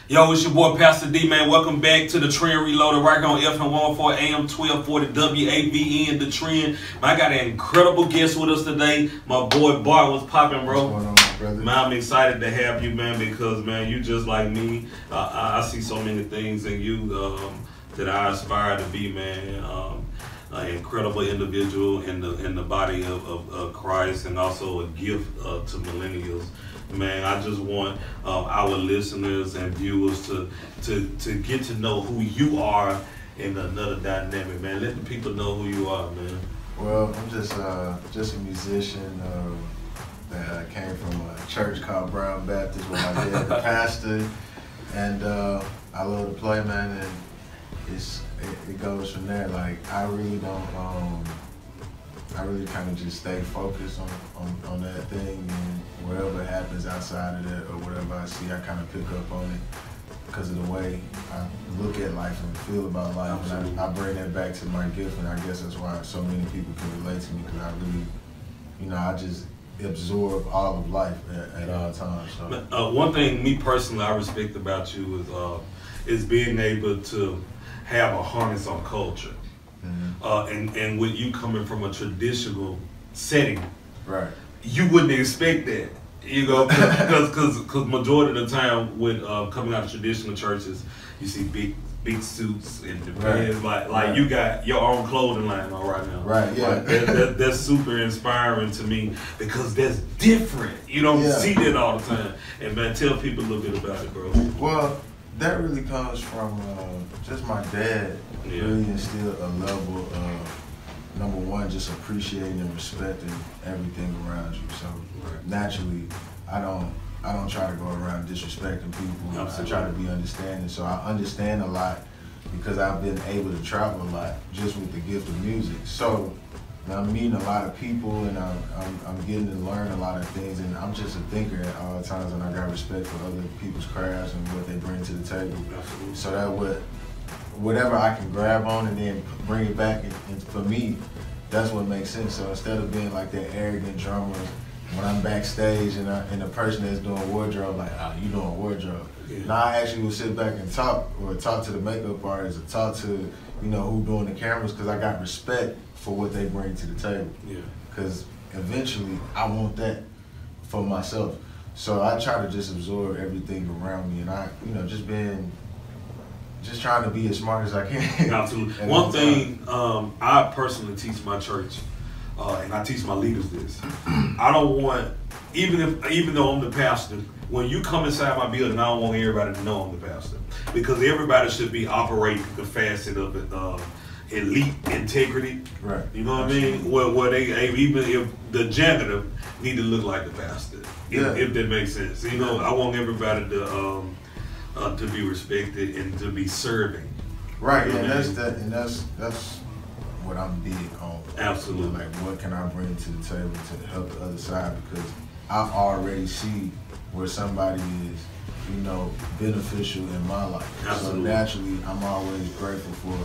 Yo, it's your boy Pastor D, man. Welcome back to the Trend Reloaded right here on FM 104 AM 1240 WAVN, the Trend. Man, I got an incredible guest with us today. My boy Bart was popping, bro. What's going on, brother? Man, I'm excited to have you, man, because, man, you just like me. I see so many things in you that I aspire to be, man. An incredible individual in the body of Christ, and also a gift to millennials. Man, I just want our listeners and viewers to get to know who you are in another dynamic, man. Let the people know who you are, man. Well, I'm just a musician that came from a church called Brown Baptist where my dad the pastor, and I love to play, man, and it goes from there. Like, I really don't I really kind of just stay focused on that thing, and whatever happens outside of that or whatever I see, I kind of pick up on it because of the way I look at life and feel about life. And I bring that back to my gift, and I guess that's why so many people can relate to me, because I really, I just absorb all of life at all times. So. One thing, me personally, I respect about you is being able to have a harness on culture. Mm-hmm. And with you coming from a traditional setting, right? You wouldn't expect that, because majority of the time with coming out of traditional churches, you see big suits and the pants, like you got your own clothing line on right now. Right, yeah. Like that's super inspiring to me, because that's different. You don't see that all the time. And man, tell people a little bit about it, bro. Well, that really comes from just my dad really instilled a level of, number one, just appreciating and respecting everything around you. So naturally, I don't try to go around disrespecting people. Absolutely. I try to be understanding. So I understand a lot because I've been able to travel a lot just with the gift of music. So I'm meeting a lot of people, and I'm getting to learn a lot of things, and I'm just a thinker at all times, and I got respect for other people's crafts and what they bring to the table. Absolutely. So that whatever I can grab on and then bring it back, and for me, that's what makes sense. So instead of being like that arrogant drummer, when I'm backstage and the person that's doing wardrobe, like, oh, you doing wardrobe. Yeah. Now I actually will sit back and talk to the makeup artist, or talk to, who doing the cameras, because I got respect for what they bring to the table. Yeah. Because eventually I want that for myself. So I try to just absorb everything around me, and I, just trying to be as smart as I can. Absolutely. One thing I personally teach my church, and I teach my leaders this. I don't want, even though I'm the pastor, when you come inside my building, I don't want everybody to know I'm the pastor, because everybody should be operating the facet of it. Elite integrity, right? You know what I mean? Where they, even if the janitor need to look like the pastor, if that makes sense. I want everybody to be respected and to be serving. Right, and that's what I'm big on. Absolutely. Like, what can I bring to the table to help the other side? Because I already see where somebody is, beneficial in my life. Absolutely. So naturally, I'm always grateful for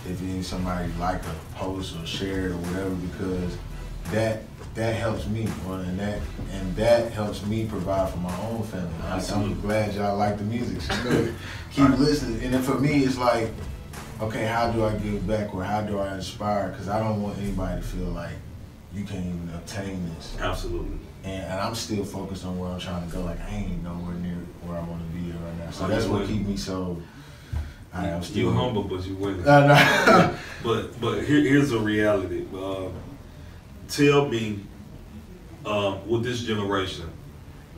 if somebody like a post or share it or whatever, because that helps me, and that helps me provide for my own family. I'm glad y'all like the music. So keep listening. And then for me, it's like, okay, how do I give back, or how do I inspire? Because I don't want anybody to feel like you can't even obtain this. Absolutely. And I'm still focused on where I'm trying to go. Like, I ain't nowhere near where I want to be right now. So that's what keeps me so. I'm still. You're humble, but you winning. No. But here's a reality. Tell me, with this generation,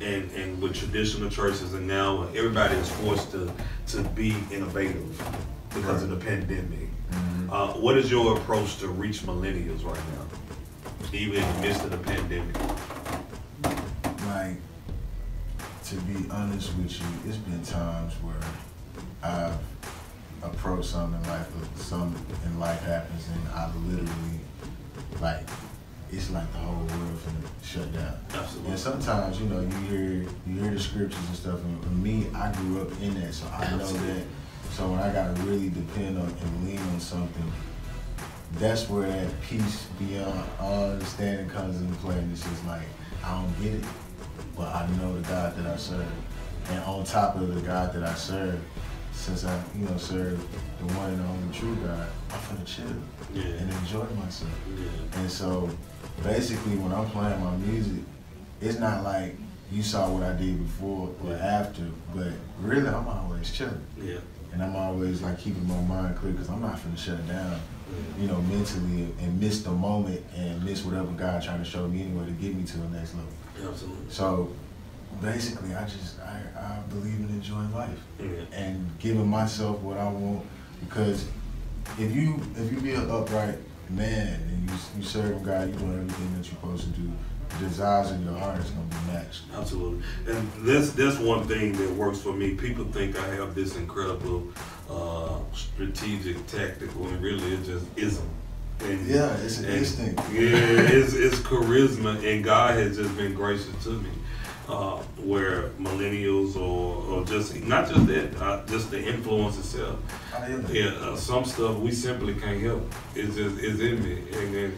and with traditional churches, and now everybody is forced to be innovative because of the pandemic. Mm-hmm. What is your approach to reach millennials right now, even in the midst of the pandemic? Like, to be honest with you, it's been times where I've approached something in life happens, and I literally, like, it's like the whole world finna shut down. Absolutely. And sometimes, you hear the scriptures and stuff, and for me, I grew up in that, so I know that. So when I gotta really depend on and lean on something, that's where that peace beyond all understanding comes into play, and it's just like, I don't get it, but I know the God that I serve. And on top of the God that I serve, since I, serve the one and only true God, I'm finna chill and enjoy myself. Yeah. And so, basically, when I'm playing my music, it's not like you saw what I did before or after, but really, I'm always chilling. Yeah. And I'm always like keeping my mind clear because I'm not finna shut down, mentally and miss the moment and miss whatever God trying to show me anyway to get me to the next level. Absolutely. So basically, I believe in enjoying life and giving myself what I want, because if you be an upright man and you serving God, you doing everything that you're supposed to do, the desires in your heart is gonna be matched. Absolutely. And that's one thing that works for me. People think I have this incredible strategic tactic when really it just isn't. And, it's an instinct. It's charisma, and God has just been gracious to me. Where millennials or just not just that, just the influence itself. Some stuff we simply can't help. It's in me,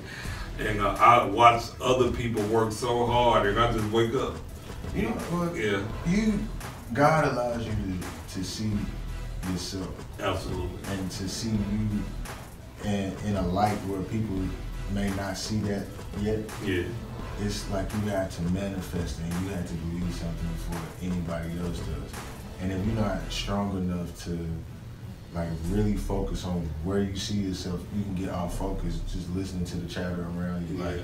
and I watch other people work so hard, and I just wake up. You know what? God allows you to see yourself. Absolutely. And to see you in a light where people may not see that yet. Yeah. It's like you have to manifest and you have to believe something before anybody else does. And if you're not strong enough to like really focus on where you see yourself, you can get off focus just listening to the chatter around you. Like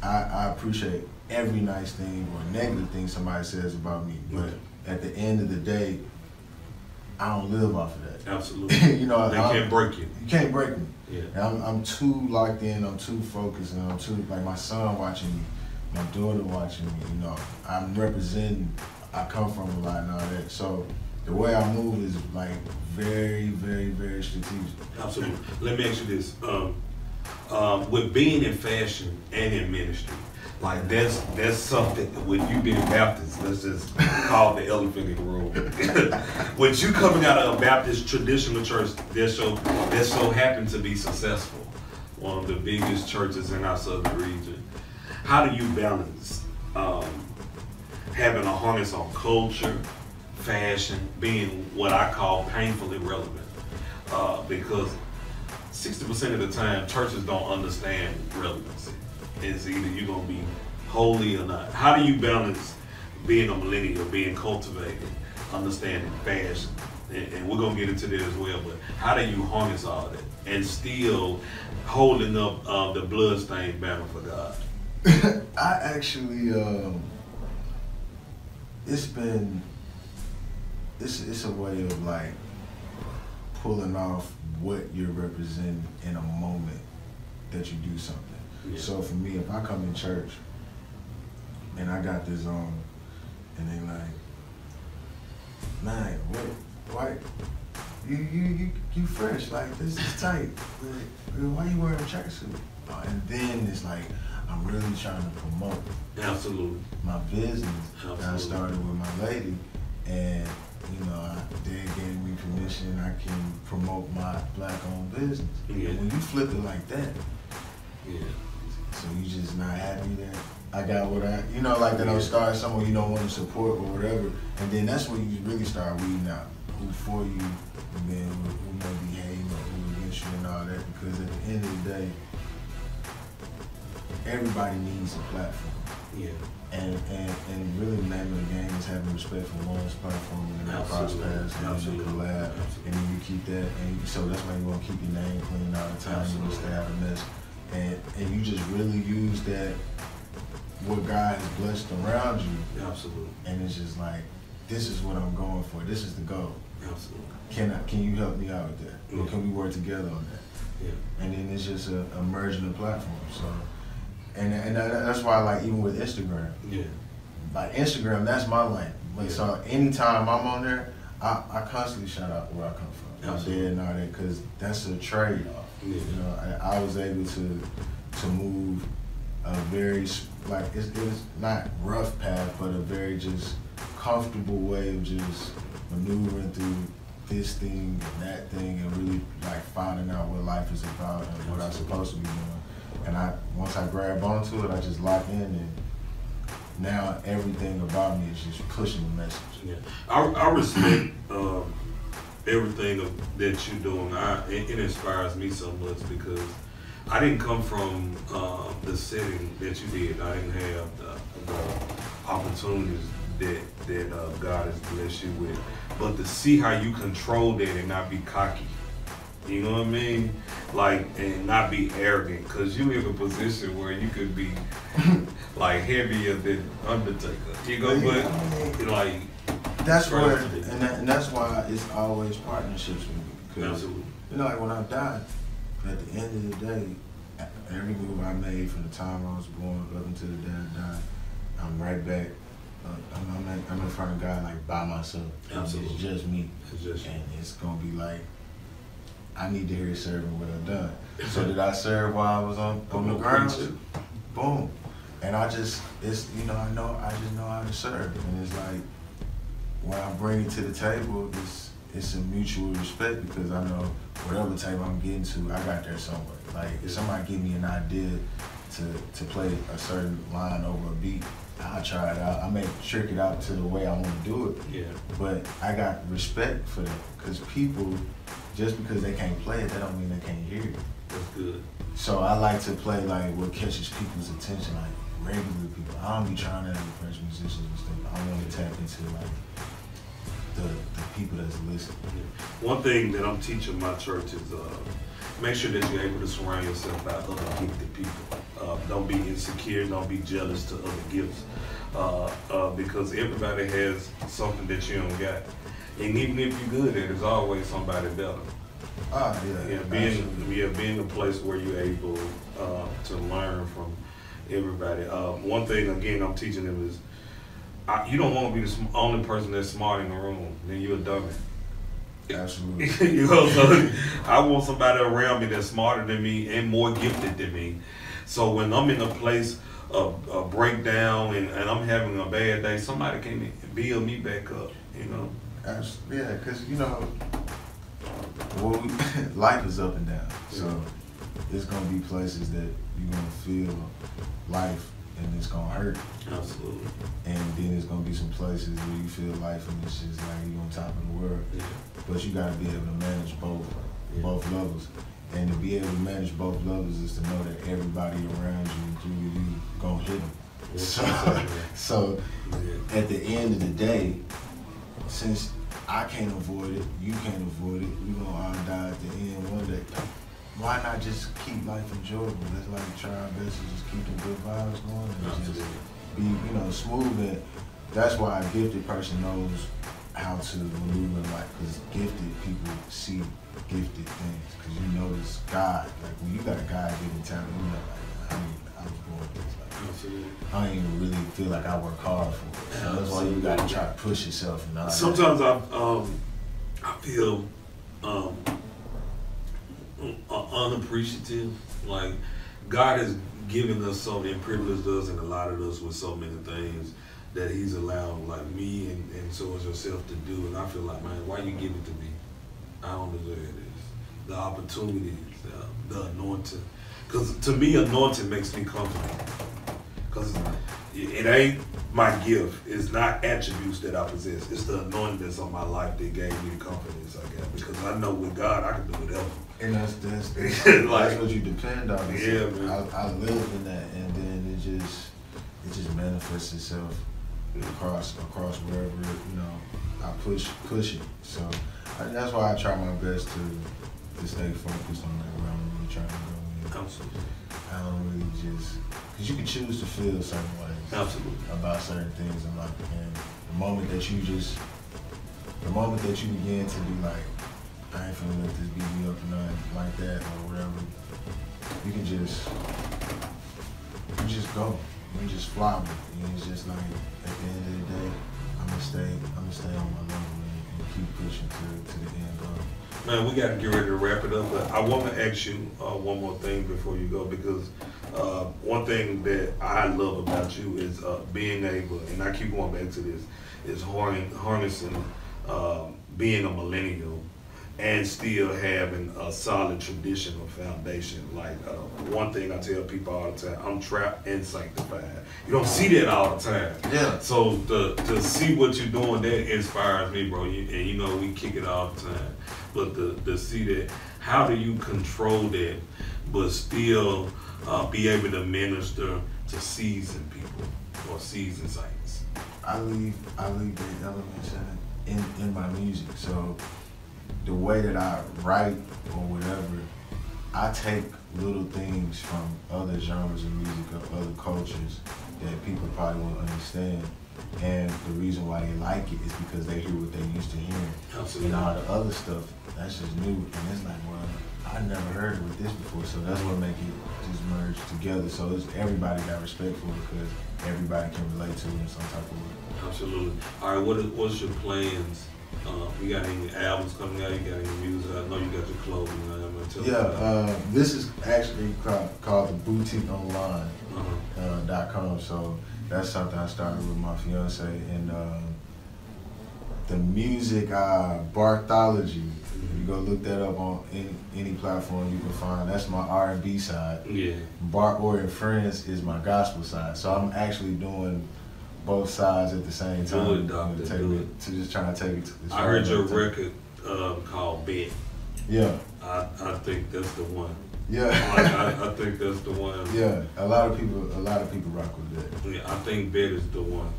I appreciate every nice thing or negative thing somebody says about me, but at the end of the day, I don't live off of that. Absolutely. They can't break you. You can't break me. Yeah. And I'm too locked in, I'm too focused, and I'm too, like my son watching me, my daughter watching me, I'm representing, I come from a lot and all that. So the way I move is like very, very, very strategic. Absolutely. Let me ask you this. With being in fashion and in ministry, like that's something, with you being Baptist, let's just call it the elephant in the room. With you coming out of a Baptist traditional church that so happened to be successful, one of the biggest churches in our southern region, how do you balance having a harness on culture, fashion, being what I call painfully relevant? Because 60% of the time, churches don't understand relevancy. It's either you're going to be holy or not. How do you balance being a millennial, being cultivated, understanding fashion? And we're going to get into that as well, but how do you harness all that and still holding up the bloodstained banner for God? I actually, it's a way of like pulling off what you're representing in a moment that you do something. Yeah. So for me, if I come in church and I got this on, and they like, man, why you fresh? Like, this is tight. Why you wearing a tracksuit? And then it's like, I'm really trying to promote my business. And I started with my lady, and Dad gave me permission. I can promote my black-owned business. Yeah. And when you flip it like that, so you just not happy that I got what that I'm starting somewhere you don't want to support or whatever, and then that's when you really start weeding out who for you, and then who may be hating or who against you and all that. Because at the end of the day, everybody needs a platform. Yeah. And really the name of the game is having respect for one's platform and then cross paths and then collab. And then you keep that, and so that's why you want to keep your name clean all the time. You want to stay out of mess. And you just really use that, what God has blessed around you. Absolutely. And it's just like, this is what I'm going for. This is the goal. Absolutely. Can you help me out with that? Yeah. Or can we work together on that? Yeah. And then it's just a merging the platform. So. And that's why, like, even with Instagram, like Instagram, that's my lane. Like, so anytime I'm on there, I constantly shout out where I come from, my dad and all that, because that's a trade-off. Yeah. I was able to move a very, like, it's not rough path, but a very just comfortable way of just maneuvering through this thing and that thing and really, like, finding out what life is about and what I'm supposed to be doing. And once I grab onto it, I just lock in, and now everything about me is just pushing the message. Yeah, I respect everything that you're doing. It inspires me so much because I didn't come from the setting that you did. I didn't have the opportunities that God has blessed you with. But to see how you control that and not be cocky, you know what I mean? Like, and not be arrogant, because you in a position where you could be like heavier than Undertaker. You know, but like that's where, and that's why it's always partnerships with me. Because absolutely. You know, like when I died, at the end of the day, every move I made from the time I was born up until the day I died, I'm right back. I'm in front of God like by myself. Absolutely. It's just me. It's just and it's gonna be like, I need to hear serving what I've done. So did I serve while I was on the ground? Boom. And I just just know how to serve. And it's like, when I bring it to the table, it's a mutual respect, because I know whatever table I'm getting to, I got there somewhere. Like, if somebody give me an idea to play a certain line over a beat, I'll try it out. I may trick it out to the way I want to do it. Yeah. But I got respect for that, because people, just because they can't play it, that don't mean they can't hear it. That's good. So I like to play like what catches people's attention, like regular people. I don't be trying to impress musicians and stuff. I want to tap into like the people that's listening. Yeah. One thing that I'm teaching my church is make sure that you're able to surround yourself by other gifted people. Don't be insecure. Don't be jealous to other gifts, because everybody has something that you don't got. And even if you're good at it, there's always somebody better. Being a place where you're able to learn from everybody. One thing again I'm teaching them is, you don't want to be the only person that's smart in the room. Then you're a dummy. Absolutely. You know, so I want somebody around me that's smarter than me and more gifted than me. So when I'm in a place of a breakdown and I'm having a bad day, somebody can build me back up. You know. Yeah, because life is up and down. So there's gonna be places that you're gonna feel life and it's gonna hurt. Absolutely. And then there's gonna be some places where you feel life and it's just like you're on top of the world. Yeah. But you gotta be able to manage both levels. And to be able to manage both levels is to know that everybody around you, including you, gonna hit them. Yeah. So at the end of the day, since I can't avoid it, you can't avoid it, we're gonna all die at the end one day. Why not just keep life enjoyable? Let's like try our best to just keep the good vibes going and just be, smooth. And that's why a gifted person knows how to maneuver in life, because gifted people see gifted things. Because you notice God, like when you got a God-given talent, you're like, I was born with this. I don't even really feel like I work hard for it. So that's why you got to try to push yourself. And all sometimes I feel unappreciative. Like, God has given us so many, privileged us and allotted us with so many things that He's allowed like me and so as yourself to do. And I feel like, man, why you give it to me? I don't deserve this. The opportunities, the anointing. Because to me, anointing makes me comfortable. Because it ain't my gift. It's not attributes that I possess. It's the anointing that's on my life that gave me the confidence I got. Because I know with God, I can do whatever. And that's like, what you depend on. Yeah, man. I live in that, and then it just manifests itself across wherever I push it. So that's why I try my best to stay focused on like where I'm really trying to go. Absolutely. I don't really because you can choose to feel certain ways. Absolutely. About certain things in life, and the moment that you begin to be like, I ain't finna let this beat me up or nothing like that or whatever, you can just go. You can just fly with it. And it's just like, at the end of the day, I'm gonna stay on my level and keep pushing to the end goal. Man, we got to get ready to wrap it up, but I want to ask you one more thing before you go, because one thing that I love about you is being able, and I keep going back to this, is harnessing being a millennial and still having a solid traditional foundation. Like one thing I tell people all the time, I'm trapped and sanctified. You don't see that all the time. Yeah. So to see what you're doing, that inspires me, bro. And you know we kick it all the time. But to see that, how do you control that, but still be able to minister to seasoned people or seasoned saints? I leave the elements in my music. So the way that I write or whatever, I take little things from other genres of music or other cultures that people probably won't understand. And the reason why they like it is because they hear what they used to hearing. Absolutely. And all the other stuff, that's just new. And it's like, well, I never heard of this before. So that's what make it just merge together. So everybody got respect for it because everybody can relate to it in some type of way. Absolutely. All right, what's your plans? You got any albums coming out? You got any music? I know you got your clothing. This is actually called the Boutique Online .com. So that's something I started with my fiance, and the music Barthology. If you go look that up on any platform you can find, that's my R&B side. Yeah. Bart Orr and Friends is my gospel side. So I'm actually doing both sides at the same time. Do it, doctor. Just trying to take it to the I heard your record called Bet. Yeah. I think that's the one. Yeah. I think that's the one. Yeah. A lot of people rock with that. Yeah, I think Bet is the one.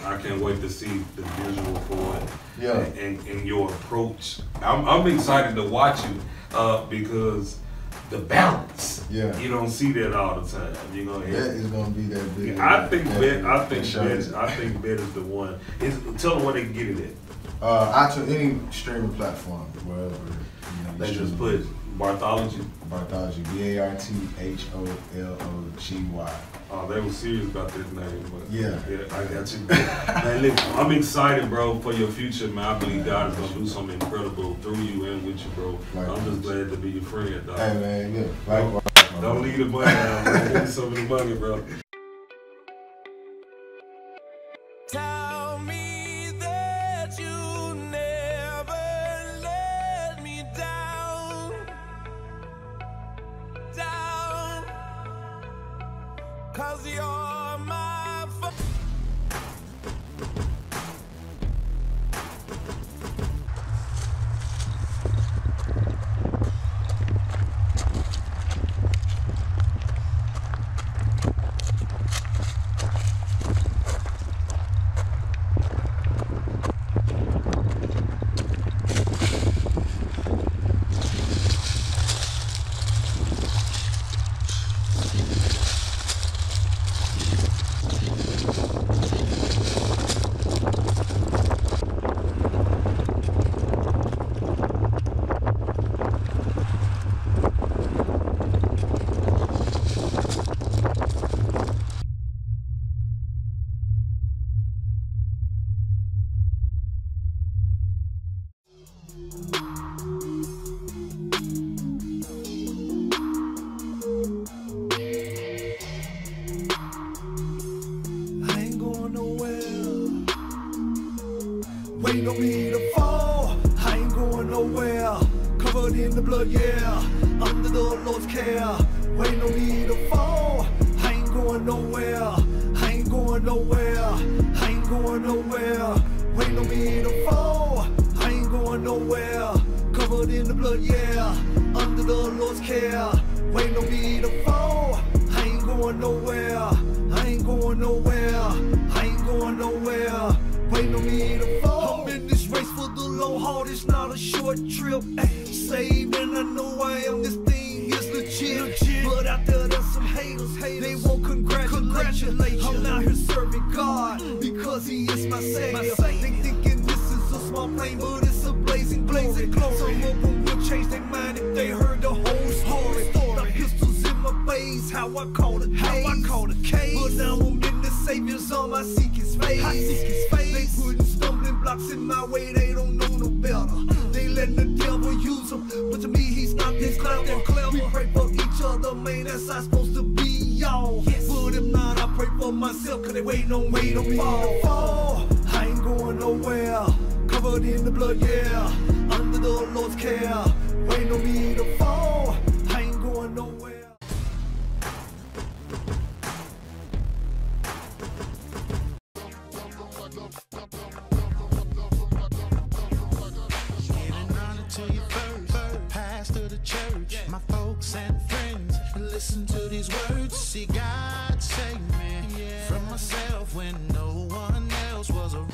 I can't wait to see the visual for it. Yeah. And your approach. I'm excited to watch you because the balance. Yeah. You don't see that all the time. You know. That is gonna be that big. I think Bet is the one. Tell them where they can get it at. Any streaming platform, wherever. They just put Barthology. Barthology, Barthology. Oh, they were serious about this name, but yeah, I got you. Man, look, I'm excited, bro, for your future, man. I believe God is gonna do something incredible through you and with you, bro. Likewise. I'm just glad to be your friend, dog. Hey, man, yeah. Likewise. Don't leave the money out, bro. Give me some of the money, bro. Tell me that you never let me down, down, 'cause you're my waiting on me to fall. I ain't going nowhere. Covered in the blood, yeah. Under the Lord's care. Waiting on me to fall. I ain't going nowhere. I ain't going nowhere. I ain't going nowhere. Waiting on me to fall. I ain't going nowhere. Covered in the blood, yeah. Under the Lord's care. Waiting on me to fall. I ain't going nowhere. I ain't going nowhere. I ain't going nowhere. Waiting on me to fall. I'm in this race for the long haul. It's not a short trip. Ay, saved and I know I am. This thing is legit. But out there there's some haters. They won't congratulate. I'm out here serving God because He is my Savior. They thinking this is a small plane, but it's a blazing glory. Some of them will change their mind if they heard the whole story. The pistols in my face, how I call the case. But now I'm in the Savior's arm. I seek His face. They putting stumbling blocks in my way. They don't know no better. They letting the devil use them, but to me he's not this clever. We pray for each other, man. That's how it's supposed to be, y'all. But if not, I pray for myself, 'cause they waiting on me to fall. I ain't going nowhere. Covered in the blood, yeah. Under the Lord's care. to you first. Pastor the church, my folks and friends, listen to these words. See God save me from myself when no one else was around.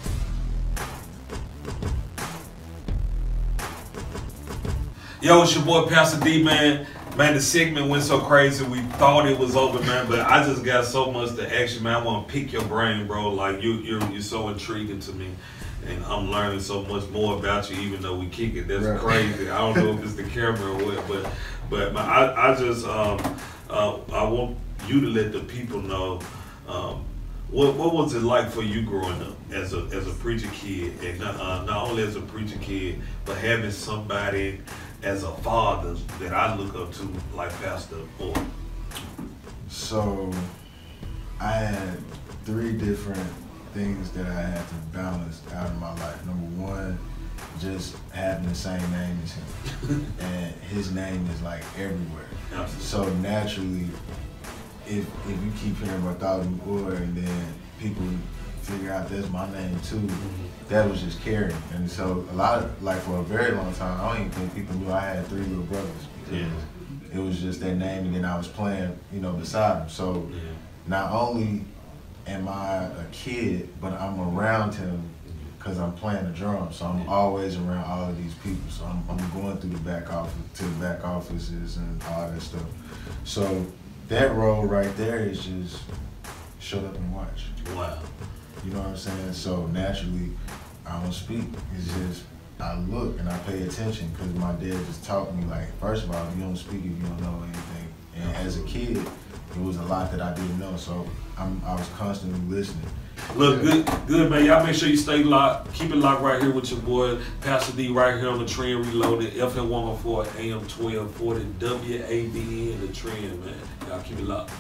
Yo, it's your boy Pastor D, man. Man, the segment went so crazy. We thought it was over, man, but I just got so much to ask you, man. I want to pick your brain, bro. Like you're so intriguing to me, and I'm learning so much more about you, even though we kick it. That's crazy. I don't know if it's the camera or what, but man, I just I want you to let the people know what was it like for you growing up as a preacher kid, and not only as a preacher kid, but having somebody as a father that I look up to, like Pastor Orr. So I had 3 different things that I had to balance out of my life. Number one, just having the same name as him. And his name is like everywhere. Absolutely. So naturally, if you keep hearing about Thousand Orr and then people figure out that's my name too, that was just carrying. And so a lot of, like for a very long time, I don't even think people knew I had 3 little brothers. Because it was just their name, and then I was playing, beside them. So not only am I a kid, but I'm around him because I'm playing the drums. So I'm always around all of these people. So I'm going through the back office, to the back offices and all that stuff. So that role right there is just shut up and watch. Wow. You know what I'm saying? So naturally, I don't speak. It's just, I look and I pay attention because my dad just taught me, like, first of all, you don't speak if you don't know anything. And as a kid, it was a lot that I didn't know, so I was constantly listening. Look, good, man. Y'all make sure you stay locked. Keep it locked right here with your boy, Pastor D, right here on the Trend Reloaded, FM 104, AM 1240, WABN, the Trend, man. Y'all keep it locked.